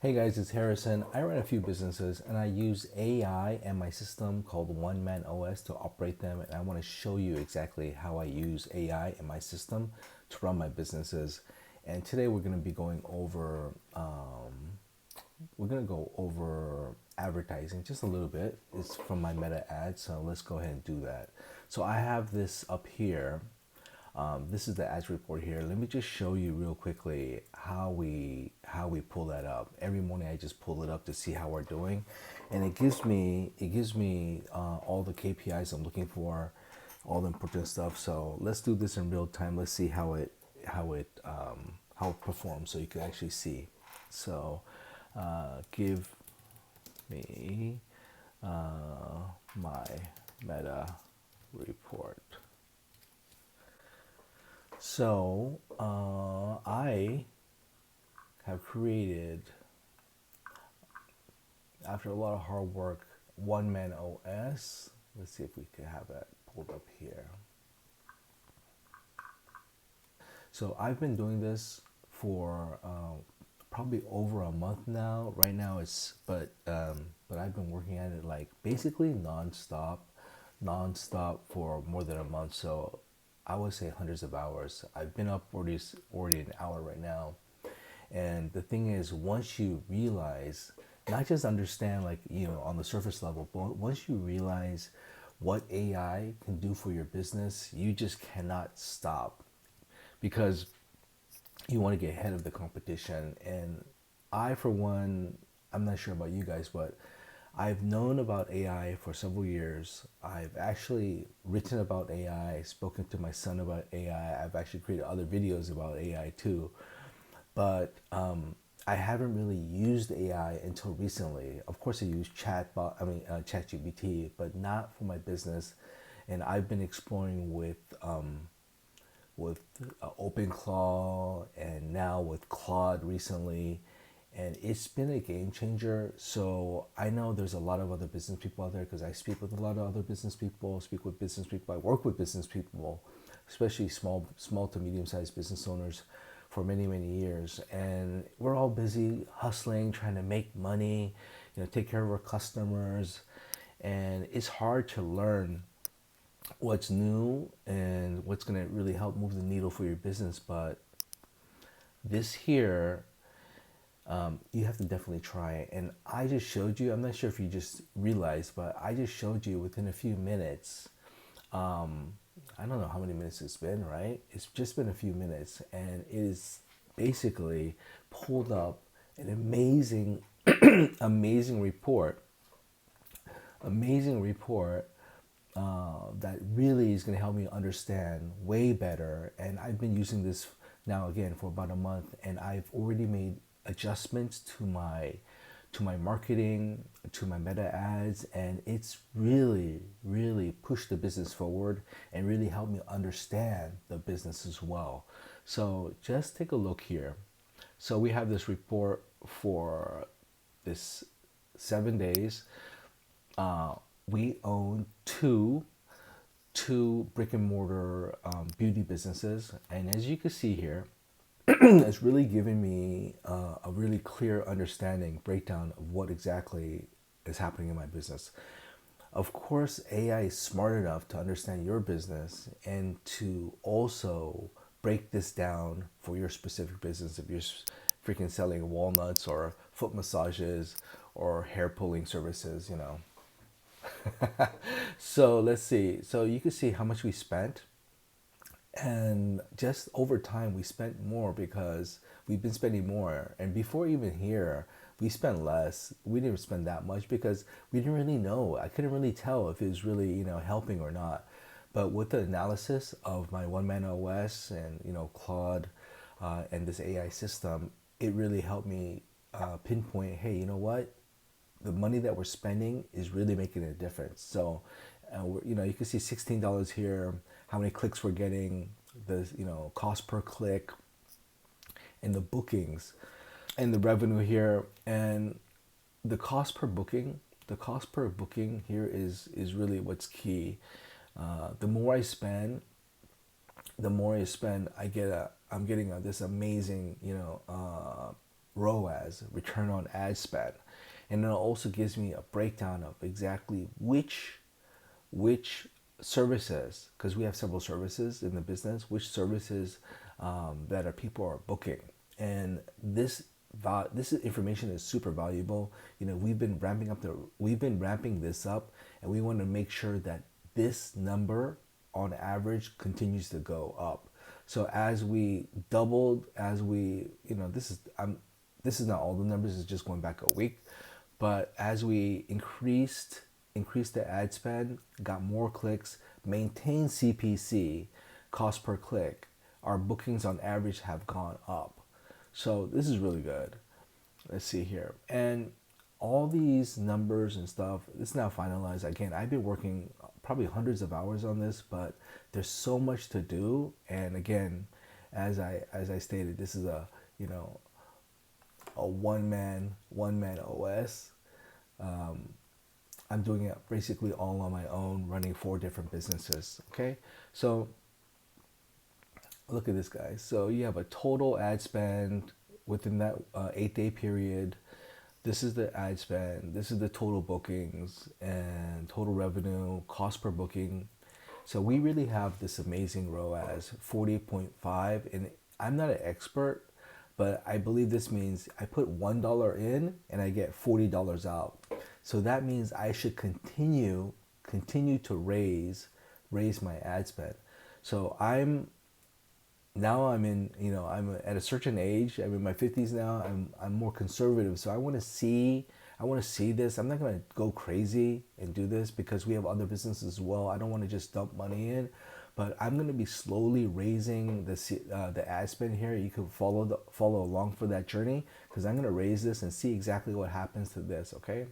Hey guys, it's Harrison. I run a few businesses and I use AI and my system called One Man OS to operate them. And I want to show you exactly how I use AI and my system to run my businesses. And today we're going to be going over advertising just a little bit. It's from my meta ads, so let's go ahead and do that. So I have this up here. This is the ads report here. Let me just show you real quickly how we pull that up. Every morning I just pull it up to see how we're doing, and it gives me all the KPIs I'm looking for, all the important stuff. So let's do this in real time. Let's see how it performs, so you can actually see. So give me my meta report. So I have created, after a lot of hard work, One Man OS. Let's see if we can have that pulled up here. So I've been doing this for probably over a month now. Right now but I've been working at it like basically nonstop for more than a month. So I would say hundreds of hours. I've been up already an hour right now. And the thing is, once you realize, not just understand like, on the surface level, but once you realize what AI can do for your business, you just cannot stop, because you want to get ahead of the competition. And I, for one, I'm not sure about you guys, but I've known about AI for several years. I've actually written about AI, spoken to my son about AI. I've actually created other videos about AI too. But I haven't really used AI until recently. Of course, I use ChatGPT, but not for my business. And I've been exploring with OpenClaw, and now with Claude recently, and it's been a game changer. So I know there's a lot of other business people out there, because I speak with a lot of other business people, speak with business people, I work with business people, especially small to medium sized business owners, for many years, and we're all busy hustling, trying to make money, take care of our customers, and it's hard to learn what's new and what's going to really help move the needle for your business. But this here, you have to definitely try it. And I just showed you, I'm not sure if you just realized, but I just showed you within a few minutes. I don't know how many minutes it's been, right? It's just been a few minutes, and it is basically pulled up an amazing, amazing report, that really is going to help me understand way better. And I've been using this now again for about a month, and I've already made adjustments to my marketing, to my meta ads, and it's really pushed the business forward and really helped me understand the business as well. So just take a look here. So we have this report for this 7 days. We own two brick and mortar beauty businesses, and as you can see here, it's really given me a really clear understanding, breakdown of what exactly is happening in my business. Of course, AI is smart enough to understand your business and to also break this down for your specific business. If you're freaking selling walnuts or foot massages or hair pulling services. So let's see. So you can see how much we spent, and just over time we spent more because we've been spending more. And before even here, we spent less. We didn't spend that much because we didn't really know. I couldn't really tell if it was really helping or not. But with the analysis of my One Man OS and Claude, and this AI system, it really helped me pinpoint, hey, you know what, the money that we're spending is really making a difference. So, you can see $16 here, how many clicks we're getting, the cost per click, and the bookings, and the revenue here, and the cost per booking. The cost per booking here is really what's key. The more I spend, I'm getting this amazing, ROAS, return on ad spend, and it also gives me a breakdown of exactly which services, because we have several services in the business, which services that our people are booking, and this information is super valuable. You know, we've been ramping this up, and we want to make sure that this number on average continues to go up. So as we doubled, as we, you know, this is not all the numbers, it's just going back a week, but as we increased the ad spend, got more clicks, maintained CPC, cost per click, our bookings on average have gone up. So this is really good. Let's see here. And all these numbers and stuff, it's now finalized. Again, I've been working probably hundreds of hours on this, but there's so much to do. And again, as I stated, this is a, you know, a one man OS. I'm doing it basically all on my own, running 4 different businesses. Okay, so look at this, guys. So you have a total ad spend within that 8-day period. This is the ad spend. This is the total bookings and total revenue, cost per booking. So we really have this amazing ROAS, 40.5. And I'm not an expert, but I believe this means I put $1 in and I get $40 out. So that means I should continue to raise my ad spend. So I'm in, you know, I'm at a certain age. I'm in my 50s now. I'm more conservative. So I want to see this. I'm not going to go crazy and do this because we have other businesses as well. I don't want to just dump money in, but I'm going to be slowly raising the ad spend here. You can follow along for that journey, because I'm going to raise this and see exactly what happens to this. Okay.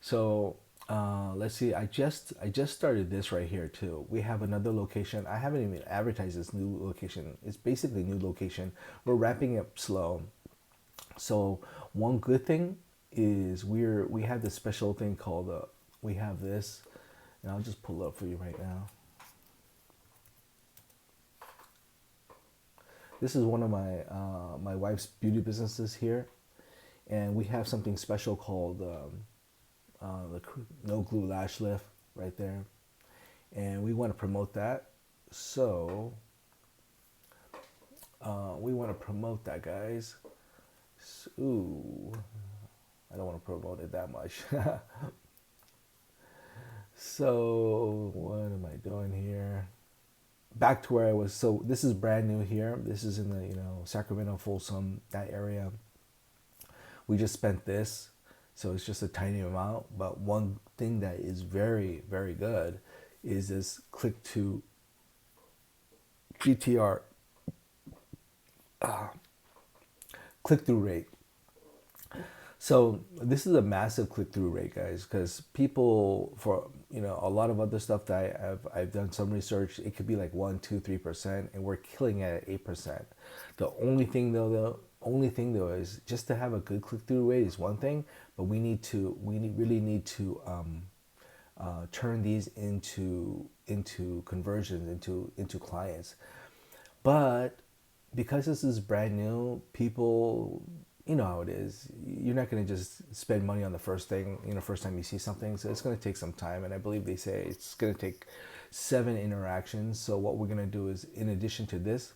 So let's see. I just started this right here too. We have another location. I haven't even advertised this new location. It's basically a new location. We're wrapping up slow. So one good thing is we have this special thing called we have this, and I'll just pull it up for you right now. This is one of my wife's beauty businesses here, and we have something special called the no glue lash lift right there, and we want to promote that. So we want to promote that, guys. So, ooh, I don't want to promote it that much. So what am I doing here? Back to where I was. So this is brand new here. This is in the, you know, Sacramento, Folsom, that area. We just spent this, so it's just a tiny amount. But one thing that is very, very good is this click to GTR, click-through rate. So this is a massive click-through rate, guys, because people, for, you know, a lot of other stuff that I've done some research, it could be like 1, 2, 3%, and we're killing it at 8%. The only thing though is just to have a good click-through rate is one thing, but we really need to turn these into conversions, into clients. But because this is brand new, people, you know how it is. You're not going to just spend money on the first thing, you know, first time you see something. So it's going to take some time. And I believe they say it's going to take 7 interactions. So what we're going to do is, in addition to this,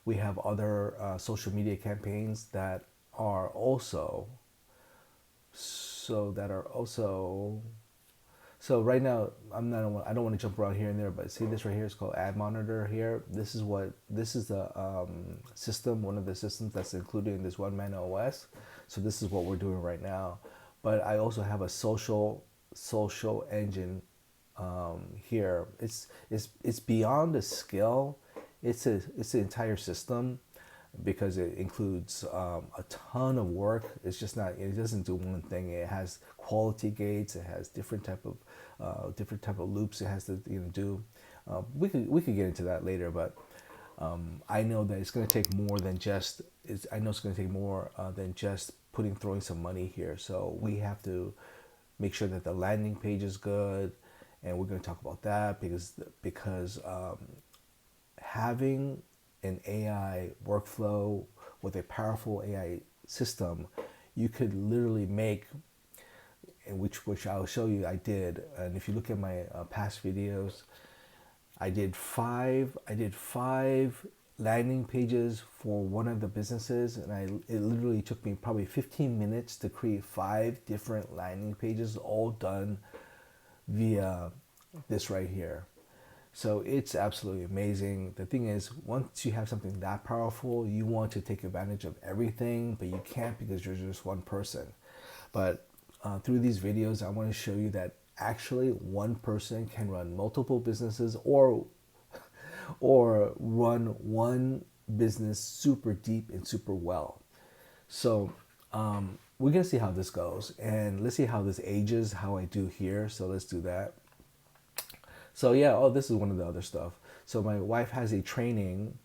we have other social media campaigns that are also, so right now, I don't want to jump around here and there, but see this right here is called Ad Monitor here. This is the system, one of the systems that's included in this one man OS. So this is what we're doing right now. But I also have a social engine here. It's beyond a skill. It's an entire system, because it includes a ton of work. It's just not, it doesn't do one thing. It has quality gates. It has different type of loops it has to, you know, do. We could get into that later, but I know that it's going to take more than just. I know it's going to take more than just throwing some money here. So we have to make sure that the landing page is good, and we're going to talk about that because having an AI workflow with a powerful AI system, you could literally make, and which I'll show you I did. And if you look at my past videos, I did five landing pages for one of the businesses, and it literally took me probably 15 minutes to create five different landing pages, all done via this right here. So it's absolutely amazing. The thing is, once you have something that powerful, you want to take advantage of everything, but you can't because you're just one person. But through these videos, I want to show you that actually one person can run multiple businesses, or run one business super deep and super well. So we're gonna see how this goes, and let's see how this ages, how I do here. So let's do that. So yeah, oh, this is one of the other stuff. So my wife has a training.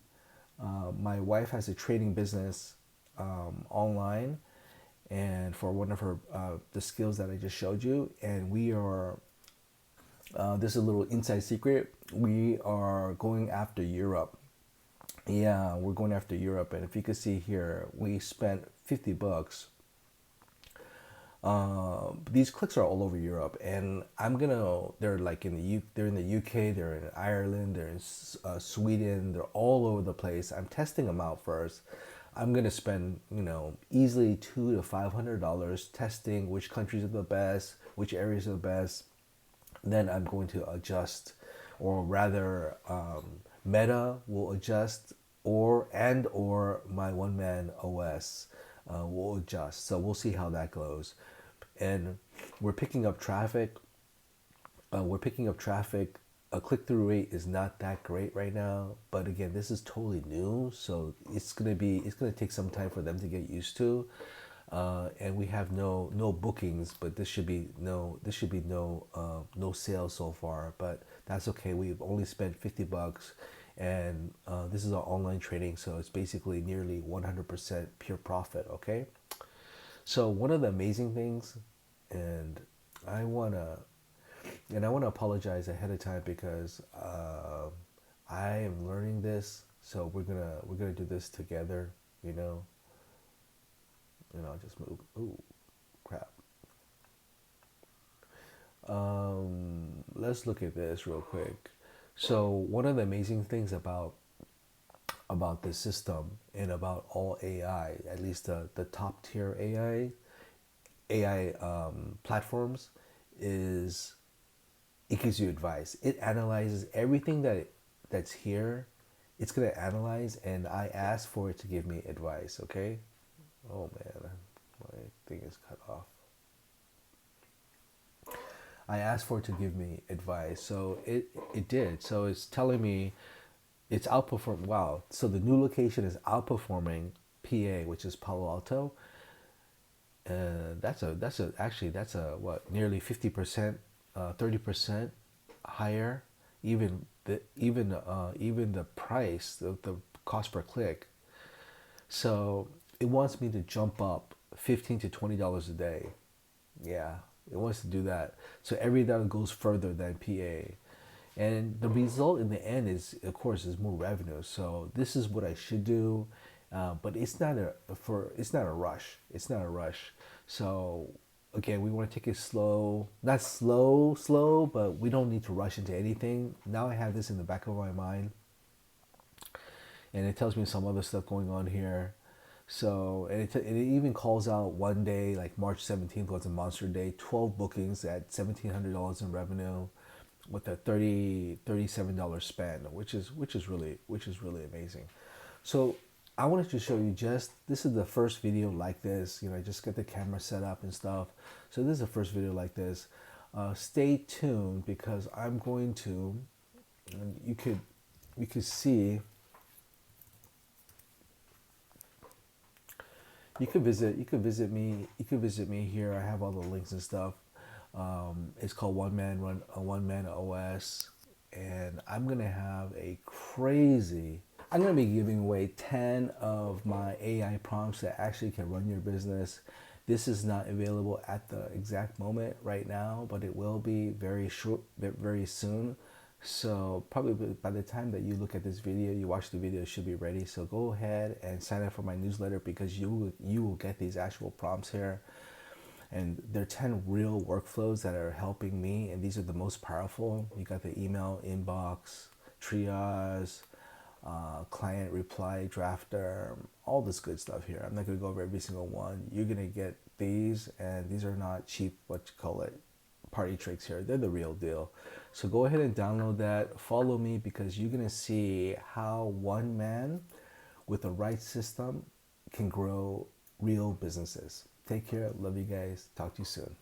My wife has a training business online, and for one of her the skills that I just showed you, and we are. This is a little inside secret. We are going after Europe. Yeah, we're going after Europe, and if you can see here, we spent $50. These clicks are all over Europe, and they're like they're in the UK, they're in Ireland, they're in Sweden, they're all over the place. I'm testing them out first. I'm gonna spend, easily $200 to $500 testing which countries are the best, which areas are the best. Then I'm going to adjust, or rather, Meta will adjust, or my one man OS will adjust. So we'll see how that goes. And we're picking up traffic. A click-through rate is not that great right now, but again, this is totally new, so it's gonna take some time for them to get used to. And we have no bookings, but this should be no sales so far, but that's okay. We've only spent $50, and this is our online trading, so it's basically nearly 100% pure profit. Okay, so one of the amazing things, and I wanna apologize ahead of time because I am learning this, so we're gonna do this together, and I'll just move. Ooh, crap. Let's look at this real quick. So one of the amazing things about this system and about all AI, at least the top tier AI platforms, is it gives you advice. It analyzes everything that's here. It's gonna analyze, and I ask for it to give me advice. Okay. Oh man, my thing is cut off. I asked for it to give me advice, so it did. So it's telling me it's outperforming. Wow. So the new location is outperforming PA, which is Palo Alto. That's a what, nearly 50%, 30% higher. Even the price, the cost per click. So it wants me to jump up $15 to $20 a day. Yeah, it wants to do that. So every dollar goes further than PA. And the result in the end is, of course, is more revenue. So this is what I should do, but it's not a rush. It's not a rush. So again, we want to take it slow, not slow, but we don't need to rush into anything. Now I have this in the back of my mind, and it tells me some other stuff going on here. So, and it even calls out one day, like March 17th was a monster day, 12 bookings at $1,700 in revenue with a $37 spend, which is really amazing. So I wanted to show you this is the first video like this, just get the camera set up and stuff. So this is the first video like this. Stay tuned because I'm going to, and you could see, you could visit me here. I have all the links and stuff. It's called One Man OS, and I'm gonna have I'm gonna be giving away 10 of my AI prompts that actually can run your business. This is not available at the exact moment right now, but it will be very soon. So probably by the time that you look at this video, you watch the video, it should be ready. So go ahead and sign up for my newsletter because you will get these actual prompts here. And there are 10 real workflows that are helping me, and these are the most powerful. You got the email inbox, triage, client reply drafter, all this good stuff here. I'm not going to go over every single one. You're going to get these, and these are not cheap, what you call it, party tricks here. They're the real deal. So go ahead and download that. Follow me because you're going to see how one man with the right system can grow real businesses. Take care. Love you guys. Talk to you soon.